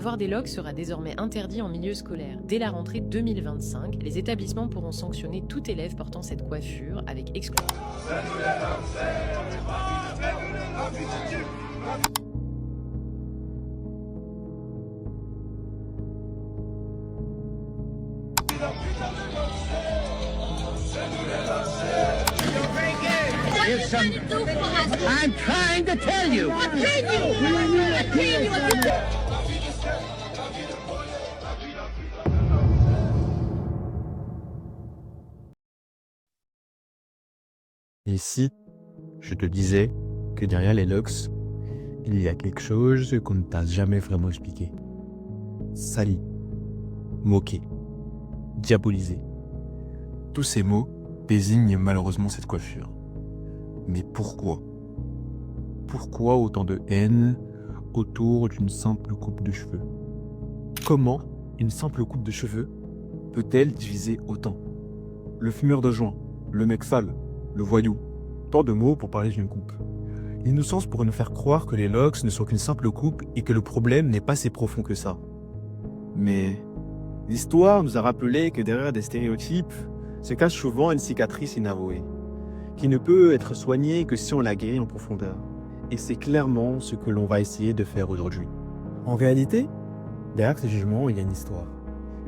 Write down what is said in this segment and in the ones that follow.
Avoir des locks sera désormais interdit en milieu scolaire. Dès la rentrée 2025, les établissements pourront sanctionner tout élève portant cette coiffure avec exclusion. I'm trying to tell you. Et si je te disais que derrière les locks, il y a quelque chose qu'on ne t'a jamais vraiment expliqué? Sali, moqué, diabolisé. Tous ces mots désignent malheureusement cette coiffure. Mais pourquoi? Pourquoi autant de haine autour d'une simple coupe de cheveux? Comment une simple coupe de cheveux peut-elle diviser autant? Le fumeur de joint, le mec sale, le voyou, tant de mots pour parler d'une coupe. L'innocence pourrait nous faire croire que les locks ne sont qu'une simple coupe et que le problème n'est pas si profond que ça. Mais l'histoire nous a rappelé que derrière des stéréotypes se cache souvent une cicatrice inavouée, qui ne peut être soignée que si on la guérit en profondeur. Et c'est clairement ce que l'on va essayer de faire aujourd'hui. En réalité, derrière ces jugements, il y a une histoire.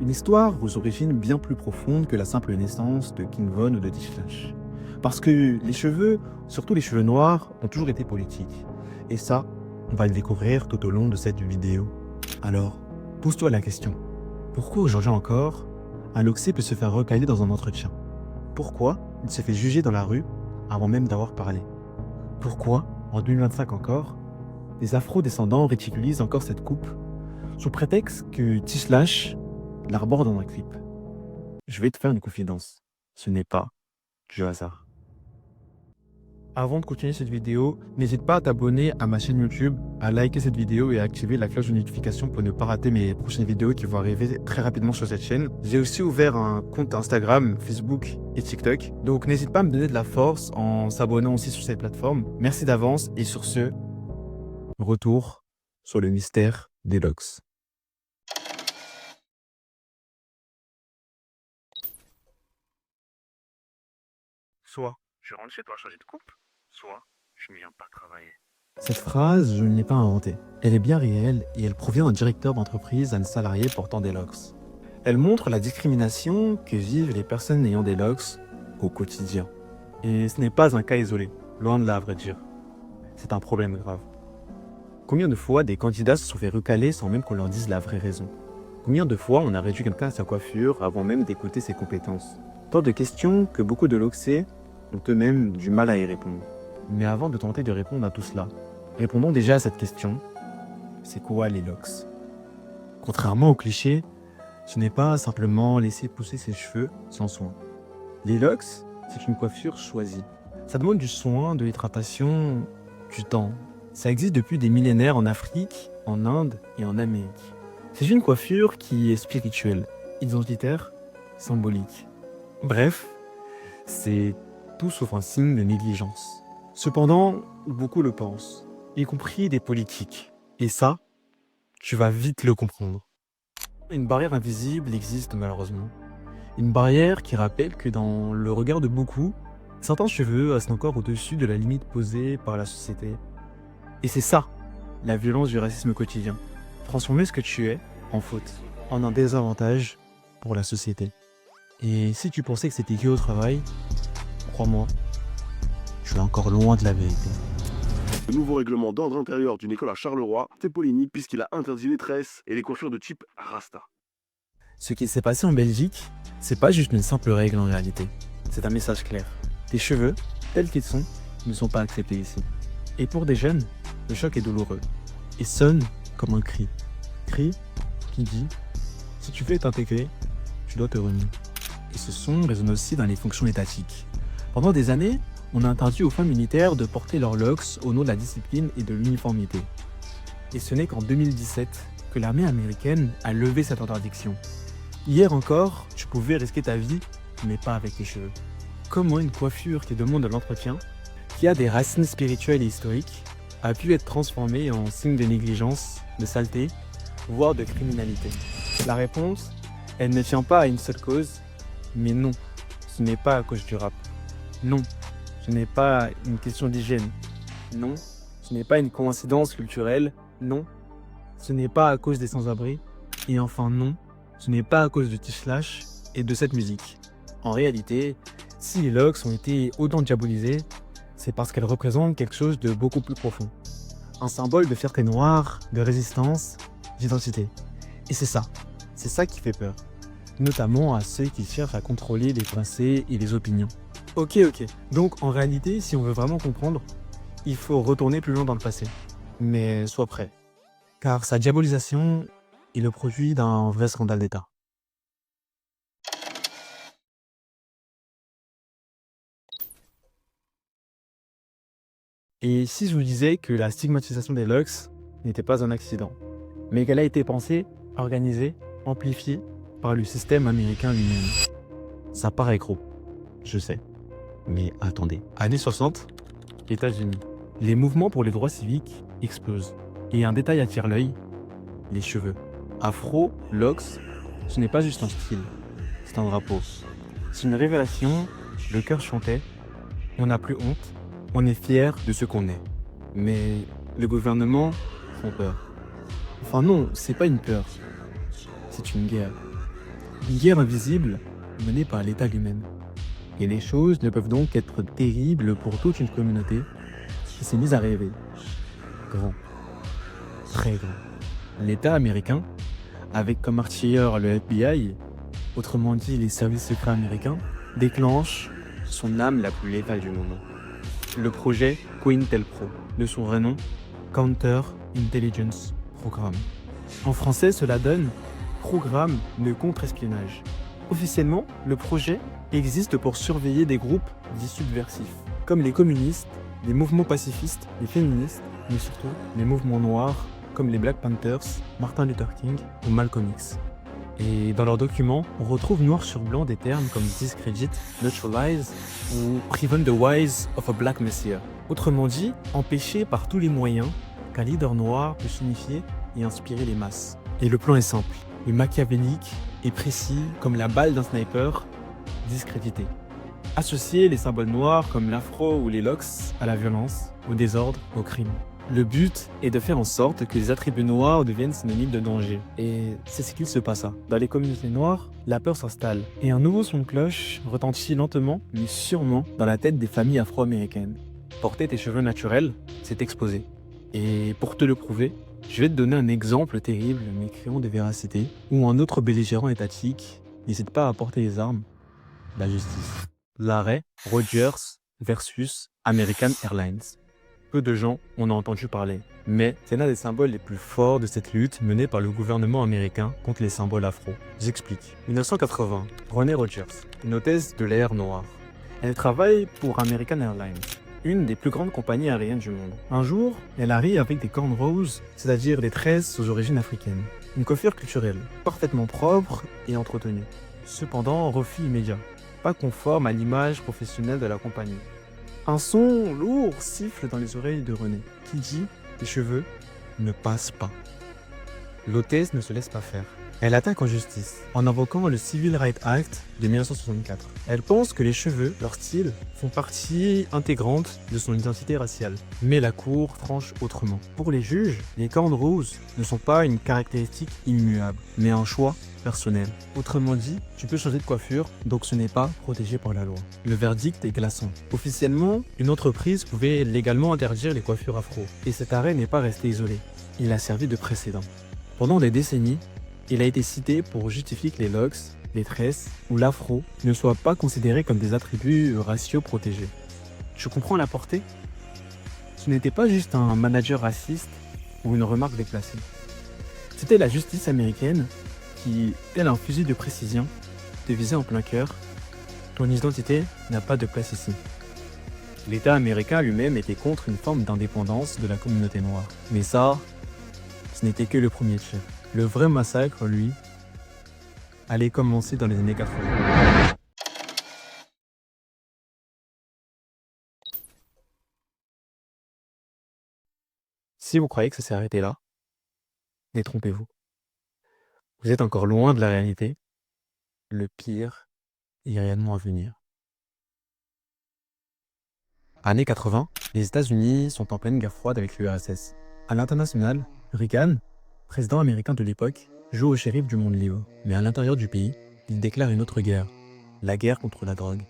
Une histoire aux origines bien plus profondes que la simple naissance de King Von ou de Dishflash. Parce que les cheveux, surtout les cheveux noirs, ont toujours été politiques. Et ça, on va le découvrir tout au long de cette vidéo. Alors, pose-toi la question. Pourquoi aujourd'hui encore, un loxé peut se faire recaler dans un entretien? Pourquoi il se fait juger dans la rue avant même d'avoir parlé? Pourquoi, en 2025 encore, les afro-descendants ridiculisent encore cette coupe sous prétexte que Dishflash l'arbore dans un clip? Je vais te faire une confidence. Ce n'est pas du hasard. Avant de continuer cette vidéo, n'hésite pas à t'abonner à ma chaîne YouTube, à liker cette vidéo et à activer la cloche de notification pour ne pas rater mes prochaines vidéos qui vont arriver très rapidement sur cette chaîne. J'ai aussi ouvert un compte Instagram, Facebook et TikTok, donc n'hésite pas à me donner de la force en s'abonnant aussi sur cette plateforme. Merci d'avance et sur ce, retour sur le mystère des locks. Soit je rentre chez toi changer de coupe, soit je ne viens pas travailler. Cette phrase, je ne l'ai pas inventée. Elle est bien réelle et elle provient d'un directeur d'entreprise à un salarié portant des locks. Elle montre la discrimination que vivent les personnes ayant des locks au quotidien. Et ce n'est pas un cas isolé, loin de là à vrai dire. C'est un problème grave. Combien de fois des candidats se sont fait recaler sans même qu'on leur dise la vraie raison? Combien de fois on a réduit quelqu'un à sa coiffure avant même d'écouter ses compétences? Tant de questions que beaucoup de locksés ont eux-mêmes du mal à y répondre. Mais avant de tenter de répondre à tout cela, répondons déjà à cette question. C'est quoi les locks? Contrairement aux clichés, ce n'est pas simplement laisser pousser ses cheveux sans soin. Les locks, c'est une coiffure choisie. Ça demande du soin, de l'hydratation, du temps. Ça existe depuis des millénaires en Afrique, en Inde et en Amérique. C'est une coiffure qui est spirituelle, identitaire, symbolique. Bref, c'est tout sauf un signe de négligence. Cependant, beaucoup le pensent, y compris des politiques. Et ça, tu vas vite le comprendre. Une barrière invisible existe malheureusement. Une barrière qui rappelle que dans le regard de beaucoup, certains cheveux restent encore au-dessus de la limite posée par la société. Et c'est ça, la violence du racisme quotidien. Transformer ce que tu es en faute, en un désavantage pour la société. Et si tu pensais que c'était que au travail, crois-moi, tu es encore loin de la vérité. Le nouveau règlement d'ordre intérieur d'une école à Charleroi, c'est Poligny puisqu'il a interdit les tresses et les coiffures de type Rasta. Ce qui s'est passé en Belgique, c'est pas juste une simple règle en réalité. C'est un message clair. Tes cheveux, tels qu'ils sont, ne sont pas acceptés ici. Et pour des jeunes, le choc est douloureux et sonne comme un cri. Cri qui dit « Si tu veux t'intégrer, tu dois te renier ». Et ce son résonne aussi dans les fonctions étatiques. Pendant des années, on a interdit aux femmes militaires de porter leurs locks au nom de la discipline et de l'uniformité. Et ce n'est qu'en 2017 que l'armée américaine a levé cette interdiction. Hier encore, tu pouvais risquer ta vie, mais pas avec tes cheveux. Comment une coiffure qui demande de l'entretien, qui a des racines spirituelles et historiques, a pu être transformée en signe de négligence, de saleté, voire de criminalité. La réponse, elle ne tient pas à une seule cause, mais non, ce n'est pas à cause du rap. Non, ce n'est pas une question d'hygiène. Non, ce n'est pas une coïncidence culturelle. Non, ce n'est pas à cause des sans-abri. Et enfin non, ce n'est pas à cause de T-Slash et de cette musique. En réalité, si les Lox ont été autant diabolisés, c'est parce qu'elles représentent quelque chose de beaucoup plus profond. Un symbole de fierté noire, de résistance, d'identité. Et c'est ça qui fait peur. Notamment à ceux qui cherchent à contrôler les pensées et les opinions. Ok. Donc en réalité, si on veut vraiment comprendre, il faut retourner plus loin dans le passé. Mais sois prêt. Car sa diabolisation est le produit d'un vrai scandale d'État. Et si je vous disais que la stigmatisation des Lox n'était pas un accident, mais qu'elle a été pensée, organisée, amplifiée par le système américain lui-même. Ça paraît gros, je sais. Mais attendez. Années 60, États-Unis. Les mouvements pour les droits civiques explosent. Et un détail attire l'œil, les cheveux. Afro, Lox, ce n'est pas juste un style, c'est un drapeau. C'est une révélation, le cœur chantait, on n'a plus honte, on est fier de ce qu'on est. Mais le gouvernement font peur. Enfin non, c'est pas une peur, c'est une guerre. Une guerre invisible menée par l'État lui-même. Et les choses ne peuvent donc être terribles pour toute une communauté qui s'est mise à rêver. Grand. Très grand. L'État américain, avec comme artilleur le FBI, autrement dit les services secrets américains, déclenche son âme la plus létale du moment. Le projet COINTELPRO, de son vrai nom, Counter Intelligence Programme. En français, cela donne Programme de contre-espionnage. Officiellement, le projet existe pour surveiller des groupes dits subversifs, comme les communistes, les mouvements pacifistes, les féministes, mais surtout les mouvements noirs, comme les Black Panthers, Martin Luther King ou Malcolm X. Et dans leurs documents, on retrouve noir sur blanc des termes comme discredit, neutralize ou prevent the rise of a black messiah. Autrement dit, empêcher par tous les moyens qu'un leader noir peut signifier et inspirer les masses. Et le plan est simple, mais machiavélique et précis comme la balle d'un sniper, discrédité. Associer les symboles noirs comme l'afro ou les locks à la violence, au désordre, au crime. Le but est de faire en sorte que les attributs noirs deviennent synonymes de danger. Et c'est ce qu'il se passa. Dans les communautés noires, la peur s'installe. Et un nouveau son de cloche retentit lentement, mais sûrement, dans la tête des familles afro-américaines. Porter tes cheveux naturels, c'est exposer. Et pour te le prouver, je vais te donner un exemple terrible, mais créant de véracité, où un autre belligérant étatique n'hésite pas à porter les armes, la justice. L'arrêt Rogers versus American Airlines. Peu de gens en ont entendu parler, mais c'est l'un des symboles les plus forts de cette lutte menée par le gouvernement américain contre les symboles afro. J'explique. 1980, Renée Rogers, une hôtesse de l'air noire. Elle travaille pour American Airlines, une des plus grandes compagnies aériennes du monde. Un jour, elle arrive avec des cornrows, c'est-à-dire des tresses aux origines africaines. Une coiffure culturelle, parfaitement propre et entretenue. Cependant, refus immédiat, pas conforme à l'image professionnelle de la compagnie. Un son lourd siffle dans les oreilles de Renée, qui dit « Tes cheveux ne passent pas ». L'hôtesse ne se laisse pas faire. Elle attaque en justice, en invoquant le Civil Rights Act de 1964. Elle pense que les cheveux, leur style, font partie intégrante de son identité raciale. Mais la cour tranche autrement. Pour les juges, les cornrows ne sont pas une caractéristique immuable, mais un choix personnel. Autrement dit, tu peux changer de coiffure, donc ce n'est pas protégé par la loi. Le verdict est glaçant. Officiellement, une entreprise pouvait légalement interdire les coiffures afro. Et cet arrêt n'est pas resté isolé. Il a servi de précédent. Pendant des décennies, il a été cité pour justifier que les locks, les tresses ou l'afro ne soient pas considérés comme des attributs raciaux protégés. Tu comprends la portée ? Ce n'était pas juste un manager raciste ou une remarque déplacée. C'était la justice américaine qui, tel un fusil de précision, te visait en plein cœur. Ton identité n'a pas de place ici. L'État américain lui-même était contre une forme d'indépendance de la communauté noire. Mais ça, ce n'était que le premier chef. Le vrai massacre, lui, allait commencer dans les années 80. Si vous croyez que ça s'est arrêté là, détrompez-vous. Vous êtes encore loin de la réalité. Le pire est réellement à venir. Années 80, les États-Unis sont en pleine guerre froide avec l'URSS. À l'international, Reagan, président américain de l'époque, joue au shérif du monde libre. Mais à l'intérieur du pays, il déclare une autre guerre, la guerre contre la drogue.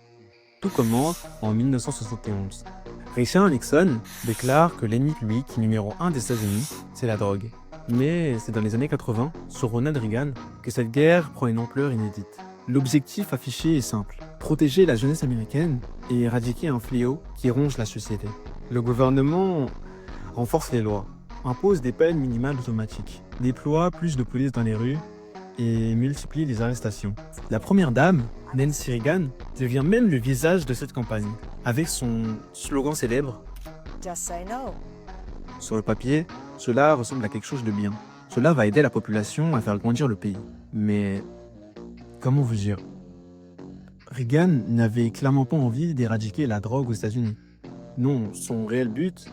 Tout commence en 1971. Richard Nixon déclare que l'ennemi public numéro 1 des États-Unis, c'est la drogue. Mais c'est dans les années 80, sous Ronald Reagan, que cette guerre prend une ampleur inédite. L'objectif affiché est simple, protéger la jeunesse américaine et éradiquer un fléau qui ronge la société. Le gouvernement renforce les lois, impose des peines minimales automatiques, déploie plus de police dans les rues et multiplie les arrestations. La première dame, Nancy Reagan, devient même le visage de cette campagne, avec son slogan célèbre « Just say no. » Sur le papier, cela ressemble à quelque chose de bien. Cela va aider la population à faire grandir le pays. Mais comment vous dire? Reagan n'avait clairement pas envie d'éradiquer la drogue aux États-Unis. Non, son réel but,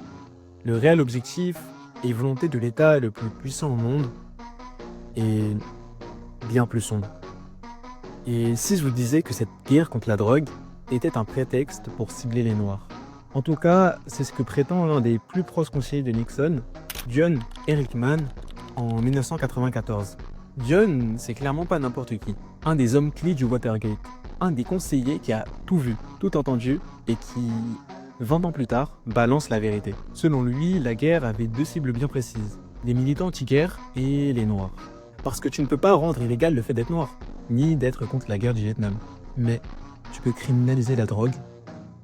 le réel objectif et volonté de l'État le plus puissant au monde est bien plus sombre. Et si je vous disais que cette guerre contre la drogue était un prétexte pour cibler les Noirs? En tout cas, c'est ce que prétend l'un des plus proches conseillers de Nixon, John Ehrlichman, en 1994. John, c'est clairement pas n'importe qui. Un des hommes clés du Watergate. Un des conseillers qui a tout vu, tout entendu, et qui, 20 ans plus tard, balance la vérité. Selon lui, la guerre avait deux cibles bien précises. Les militants anti-guerre et les Noirs. Parce que tu ne peux pas rendre illégal le fait d'être noir, ni d'être contre la guerre du Vietnam. Mais tu peux criminaliser la drogue,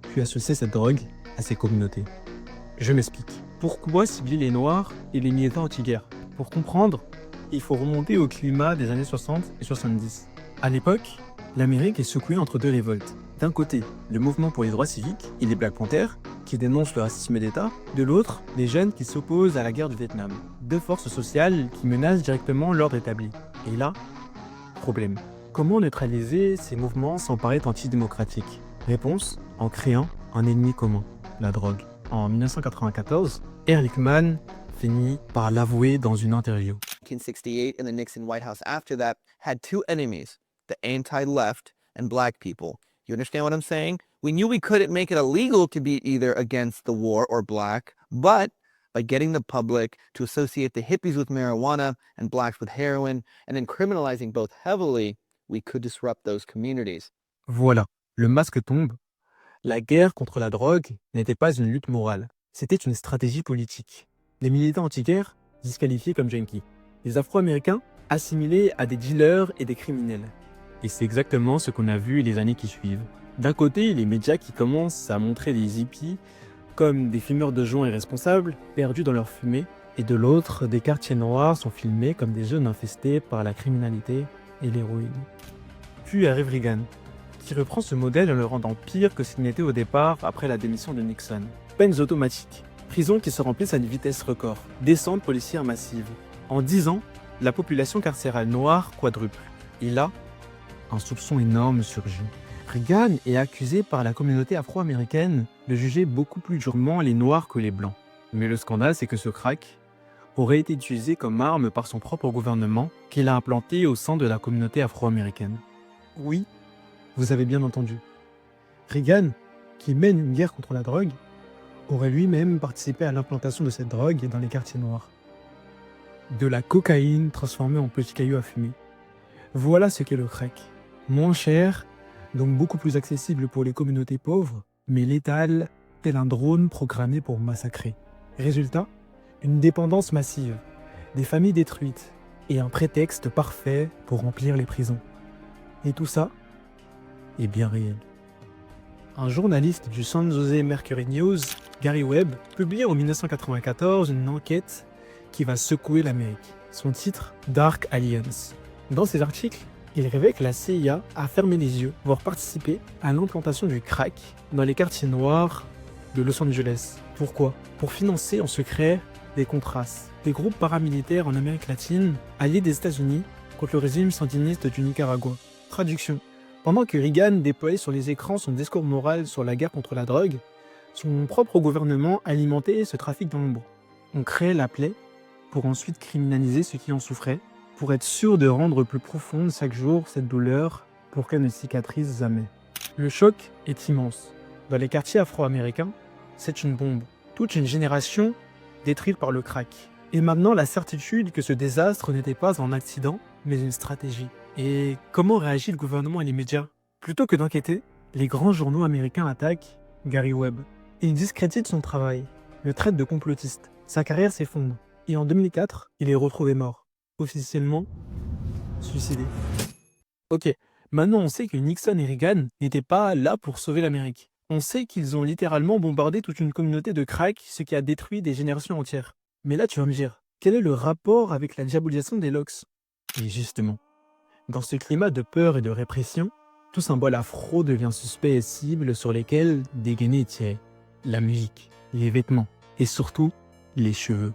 puis associer cette drogue à ces communautés. Je m'explique. Pourquoi cibler les Noirs et les militants anti-guerre? Pour comprendre, il faut remonter au climat des années 60 et 70. À l'époque, l'Amérique est secouée entre deux révoltes. D'un côté, le mouvement pour les droits civiques et les Black Panthers, qui dénoncent le racisme d'État. De l'autre, les jeunes qui s'opposent à la guerre du Vietnam. Deux forces sociales qui menacent directement l'ordre établi. Et là, problème. Comment neutraliser ces mouvements sans paraître antidémocratique? Réponse, en créant un ennemi commun, la drogue. En 1994, Ehrlichman finit par l'avouer dans une interview. 1968 and the Nixon White House after that had two enemies, the anti-left and black people. You understand what I'm saying? We knew we couldn't make it illegal to be either against the war or black, but by getting the public to associate the hippies with marijuana and blacks with heroin, and then criminalizing both heavily, we could disrupt those communities. Voilà, le masque tombe. La guerre contre la drogue n'était pas une lutte morale, c'était une stratégie politique. Les militants anti-guerre, disqualifiés comme junkies. Les Afro-Américains, assimilés à des dealers et des criminels. Et c'est exactement ce qu'on a vu les années qui suivent. D'un côté, les médias qui commencent à montrer des hippies comme des fumeurs de joints irresponsables, perdus dans leur fumée, et de l'autre, des quartiers noirs sont filmés comme des jeunes infestés par la criminalité et l'héroïne. Puis arrive Reagan, qui reprend ce modèle en le rendant pire que ce n'était au départ après la démission de Nixon. Peines automatiques, prisons qui se remplissent à une vitesse record, descente policière massive. En 10 ans, la population carcérale noire quadruple. Et là, un soupçon énorme surgit. Reagan est accusé par la communauté afro-américaine de juger beaucoup plus durement les noirs que les blancs. Mais le scandale, c'est que ce crack aurait été utilisé comme arme par son propre gouvernement qu'il a implanté au sein de la communauté afro-américaine. Oui, vous avez bien entendu. Reagan, qui mène une guerre contre la drogue, aurait lui-même participé à l'implantation de cette drogue dans les quartiers noirs. De la cocaïne transformée en petits cailloux à fumer. Voilà ce qu'est le crack. Moins cher, donc beaucoup plus accessible pour les communautés pauvres, mais létal, tel un drone programmé pour massacrer. Résultat, une dépendance massive, des familles détruites, et un prétexte parfait pour remplir les prisons. Et tout ça est bien réel. Un journaliste du San Jose Mercury News, Gary Webb, publie en 1994 une enquête qui va secouer l'Amérique. Son titre, Dark Alliance. Dans ces articles, il révèle que la CIA a fermé les yeux, voire participé à l'implantation du crack dans les quartiers noirs de Los Angeles. Pourquoi? Pour financer en secret des Contras, des groupes paramilitaires en Amérique latine, alliés des États-Unis contre le régime sandiniste du Nicaragua. Traduction. Pendant que Reagan déployait sur les écrans son discours moral sur la guerre contre la drogue, son propre gouvernement alimentait ce trafic dans l'ombre. On créait la plaie pour ensuite criminaliser ceux qui en souffraient pour être sûr de rendre plus profonde chaque jour cette douleur pour qu'elle ne cicatrise jamais. Le choc est immense. Dans les quartiers afro-américains, c'est une bombe. Toute une génération détruite par le crack. Et maintenant, la certitude que ce désastre n'était pas un accident, mais une stratégie. Et comment réagit le gouvernement et les médias? Plutôt que d'enquêter, les grands journaux américains attaquent Gary Webb. Ils discréditent son travail, le traitent de complotiste. Sa carrière s'effondre. Et en 2004, il est retrouvé mort. Officiellement, suicidé. Ok, maintenant on sait que Nixon et Reagan n'étaient pas là pour sauver l'Amérique. On sait qu'ils ont littéralement bombardé toute une communauté de crack, ce qui a détruit des générations entières. Mais là tu vas me dire, quel est le rapport avec la diabolisation des Locks? Et justement, dans ce climat de peur et de répression, tout symbole afro devient suspect et cible sur lesquels dégainer est tiré. La musique, les vêtements et surtout les cheveux.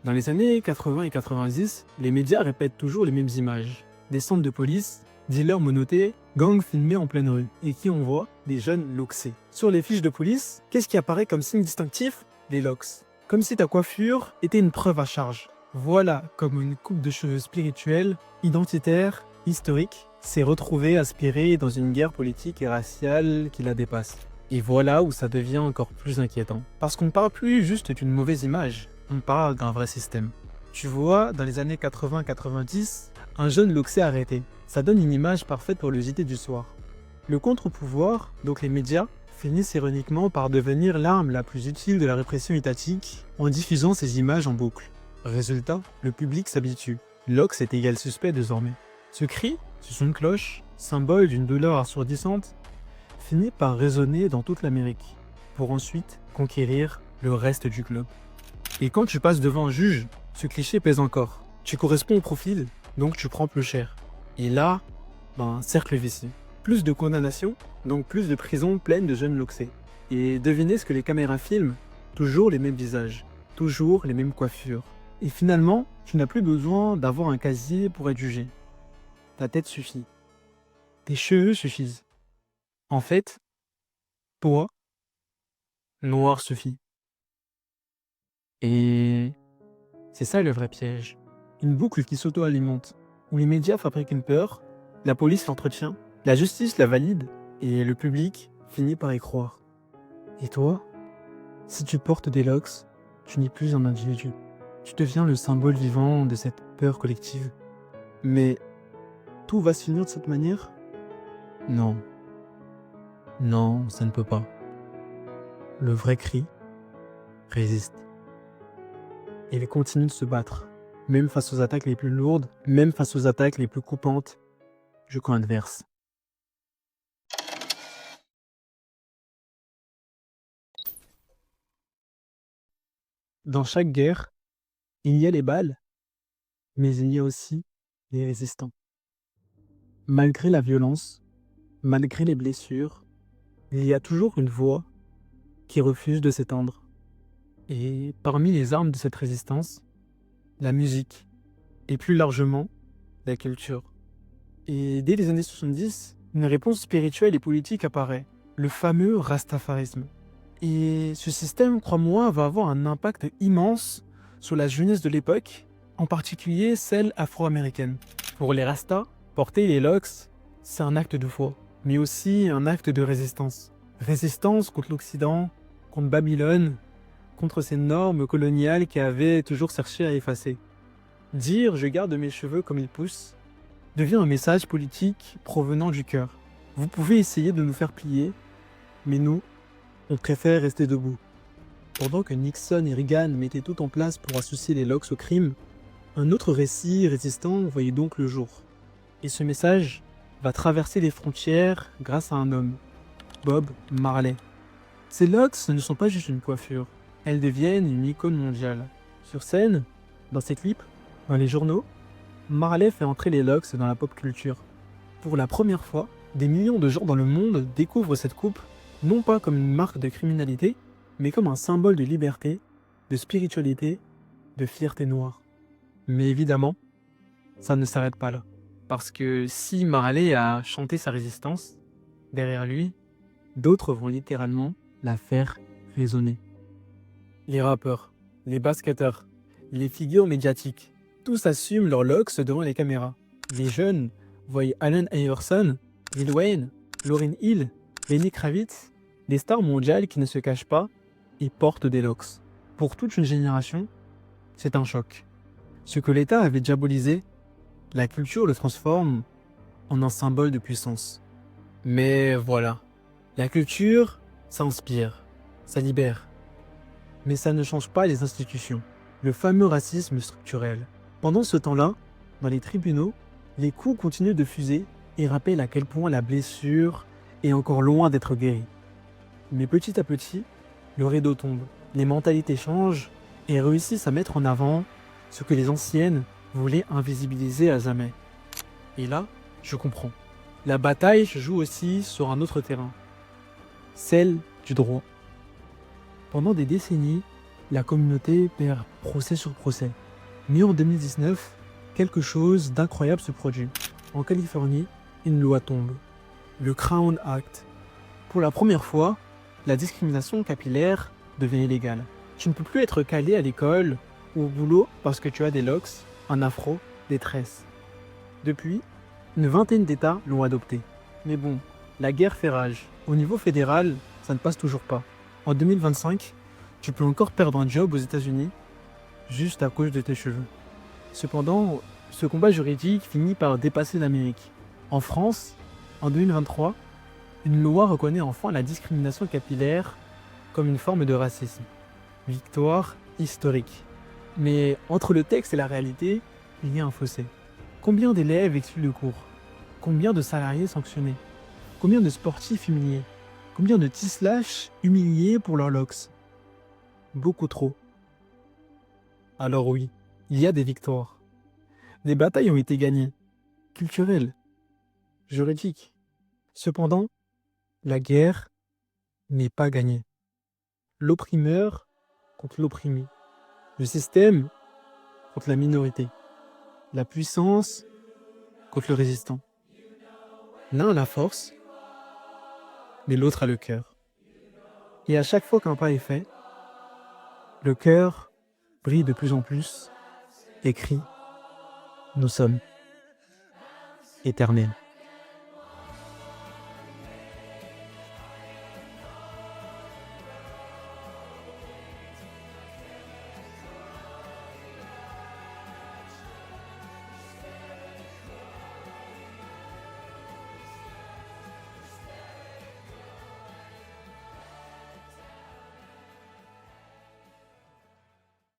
Dans les années 80 et 90, les médias répètent toujours les mêmes images. Des centres de police, dealers menottés, gangs filmés en pleine rue, et qui on voit des jeunes loxés. Sur les fiches de police, qu'est-ce qui apparaît comme signe distinctif? Les locks. Comme si ta coiffure était une preuve à charge. Voilà comme une coupe de cheveux spirituelle, identitaire, historique, s'est retrouvée aspirée dans une guerre politique et raciale qui la dépasse. Et voilà où ça devient encore plus inquiétant. Parce qu'on ne parle plus juste d'une mauvaise image, on parle d'un vrai système. Tu vois, dans les années 80-90, un jeune loxé arrêté. Ça donne une image parfaite pour le JT du soir. Le contre-pouvoir, donc les médias, finissent ironiquement par devenir l'arme la plus utile de la répression étatique en diffusant ces images en boucle. Résultat, le public s'habitue. Lox est égal suspect désormais. Ce cri, ce son de cloche, symbole d'une douleur assourdissante, finit par résonner dans toute l'Amérique, pour ensuite conquérir le reste du globe. Et quand tu passes devant un juge, ce cliché pèse encore. Tu corresponds au profil, donc tu prends plus cher. Et là, cercle vicieux. Plus de condamnations, donc plus de prisons pleines de jeunes loxés. Et devinez ce que les caméras filment? Toujours les mêmes visages, toujours les mêmes coiffures. Et finalement, tu n'as plus besoin d'avoir un casier pour être jugé. Ta tête suffit. Tes cheveux suffisent. En fait, toi, noir suffit. Et c'est ça le vrai piège. Une boucle qui s'auto-alimente, où les médias fabriquent une peur, la police l'entretient, la justice la valide, et le public finit par y croire. Et toi, si tu portes des locks, tu n'es plus un individu. Tu deviens le symbole vivant de cette peur collective. Mais tout va se finir de cette manière? Non. Non, ça ne peut pas. Le vrai cri résiste. Il continue de se battre, même face aux attaques les plus lourdes, même face aux attaques les plus coupantes du camp adverse. Dans chaque guerre, il y a les balles, mais il y a aussi les résistants. Malgré la violence, malgré les blessures, il y a toujours une voix qui refuse de s'éteindre. Et parmi les armes de cette résistance, la musique, et plus largement, la culture. Et dès les années 70, une réponse spirituelle et politique apparaît, le fameux rastafarisme. Et ce système, crois-moi, va avoir un impact immense sur la jeunesse de l'époque, en particulier celle afro-américaine. Pour les rastas, porter les locks, c'est un acte de foi, mais aussi un acte de résistance. Résistance contre l'Occident, contre Babylone, contre ces normes coloniales qui avaient toujours cherché à effacer. Dire « je garde mes cheveux comme ils poussent » devient un message politique provenant du cœur. Vous pouvez essayer de nous faire plier, mais nous, on préfère rester debout. Pendant que Nixon et Reagan mettaient tout en place pour associer les locks au crime, un autre récit résistant voyait donc le jour. Et ce message va traverser les frontières grâce à un homme, Bob Marley. Ces locks ne sont pas juste une coiffure, elles deviennent une icône mondiale. Sur scène, dans ses clips, dans les journaux, Marley fait entrer les locks dans la pop culture. Pour la première fois, des millions de gens dans le monde découvrent cette coupe, non pas comme une marque de criminalité, mais comme un symbole de liberté, de spiritualité, de fierté noire. Mais évidemment, ça ne s'arrête pas là. Parce que si Marley a chanté sa résistance, derrière lui, d'autres vont littéralement la faire résonner. Les rappeurs, les basketteurs, les figures médiatiques, Tous assument leur locks devant les caméras. Les jeunes voient Allen Iverson, Lil Wayne, Lauryn Hill, Lenny Kravitz, des stars mondiales qui ne se cachent pas et portent des locks. Pour toute une génération, c'est un choc. Ce que l'État avait diabolisé, la culture le transforme en un symbole de puissance. Mais voilà, la culture, ça inspire, ça libère. Mais ça ne change pas les institutions. Le fameux racisme structurel. Pendant ce temps-là, dans les tribunaux, les coups continuent de fuser et rappellent à quel point la blessure est encore loin d'être guérie. Mais petit à petit, le rideau tombe, les mentalités changent et réussissent à mettre en avant ce que les anciennes voulaient invisibiliser à jamais. Et là, je comprends. La bataille se joue aussi sur un autre terrain, celle du droit. Pendant des décennies, la communauté perd procès sur procès. Mais en 2019, quelque chose d'incroyable se produit. En Californie, une loi tombe. Le Crown Act. Pour la première fois, la discrimination capillaire devient illégale. Tu ne peux plus être calé à l'école ou au boulot parce que tu as des locks, un afro, des tresses. Depuis, une vingtaine d'États l'ont adopté. Mais bon, la guerre fait rage. Au niveau fédéral, ça ne passe toujours pas. En 2025, tu peux encore perdre un job aux États-Unis juste à cause de tes cheveux. Cependant, ce combat juridique finit par dépasser l'Amérique. En France, en 2023, une loi reconnaît enfin la discrimination capillaire comme une forme de racisme. Victoire historique. Mais entre le texte et la réalité, il y a un fossé. Combien d'élèves exclus de cours? Combien de salariés sanctionnés? Combien de sportifs humiliés? Combien de T-slash humiliés pour leurs locks? Beaucoup trop. Alors oui, il y a des victoires. Des batailles ont été gagnées. Culturelles. Juridiques. Cependant, la guerre n'est pas gagnée. L'opprimeur contre l'opprimé. Le système contre la minorité. La puissance contre le résistant. L'un a la force, mais l'autre a le cœur. Et à chaque fois qu'un pas est fait, le cœur brille de plus en plus et crie « Nous sommes éternels ».